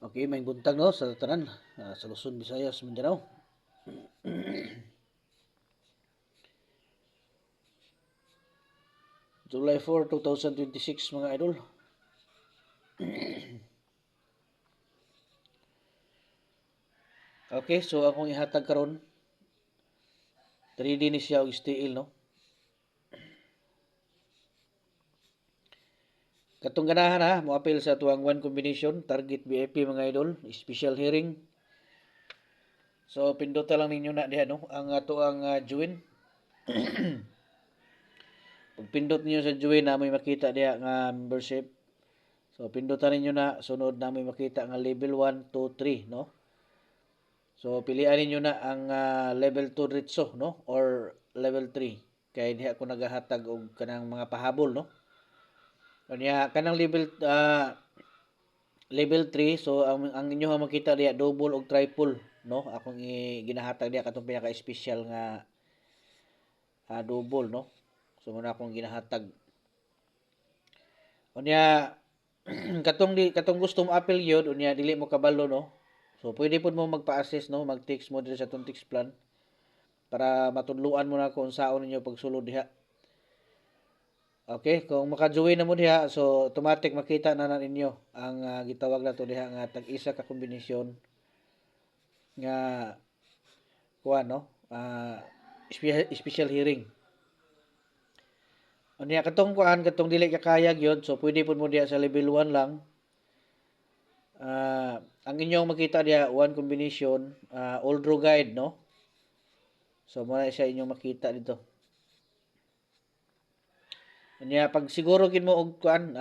Okay, may buntag no sa tanan, sa Luzon, Visayas, Mindanao. July 4, 2026 mga idol. Okay, so akong ihatag karon 3D ni siya og steel no. Katong ganahan ha, mo appeal sa tuwang one combination, target VIP mga idol, special hearing. So pindutan lang ninyo na diha no, ang ato ang join. Pag pindot niyo sa join na may makita diha nga membership. So pindutan ninyo na sunod na may makita nga level 1, 2, 3 no. So pilian ninyo na ang level 2 diretso no or level 3 kay diha ko nagahatag og kanang mga pahabol no. Kanya kanang level 3 so ang inyo makita diha double og triple no. Akong ginahatag diha katong pinaka-special nga double no. So muna akong ginahatag. Unya katong gusto mo appeal yun unya dili mo kabalo no. So pwede pud mo magpa-assess no, mag-text mo diri sa atong text plan para matudluan mo na kung saon ninyo pagsulod diha. Okay, kung maka-join na mo diha, so automatic makita na ninyo ang gitawag nato diha nga tag-isa ka kombinasyon nga kuan no, special hearing. Unya katong kuan, katong dili ka kayag yun, so pwede pud mo diha sa level 1 lang. Ang inyong makita diha one combination, all draw guide no. So mo na siya inyong makita dito. Nya pag siguro gid mo og kuan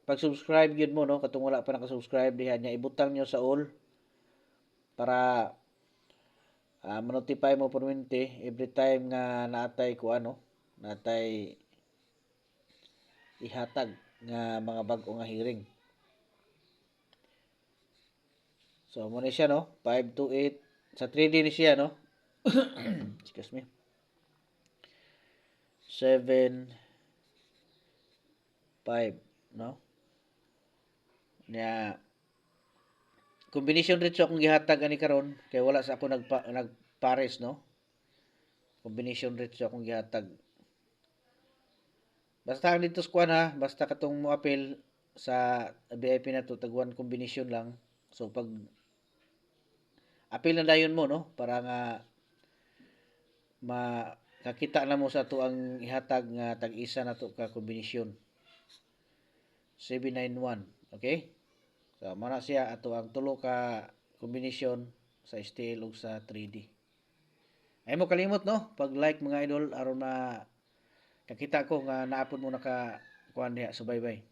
pag subscribe gid mo no katong wala pa naka-subscribe diha nya ibutang nyo sa all para ma-notify mo permanente every time nga naatay ko ano naatay ihatag nga mga bag-o nga hearing. So mo ni siya no 5 to 8 sa 3D ni siya no. Excuse me. 7 5 no. Nya combination rito akong gihatag ani karon kay wala sa ako nagpares no. Combination rito akong gihatag. Basta ang dito squad ha, basta katong mo appeal sa VIP na to tag one combination lang. So pag appeal na dayon mo no para nga makakita na mo sa to ang ihatag nga tag-isa na to ka kombinasyon. 791, okay? So mana siya ato ang tulo ka kombinasyon sa STL ug sa 3D. Ay mo kalimot no, pag like mga idol aron na kakita ko nga naapod mo naka kuan diha subaybay.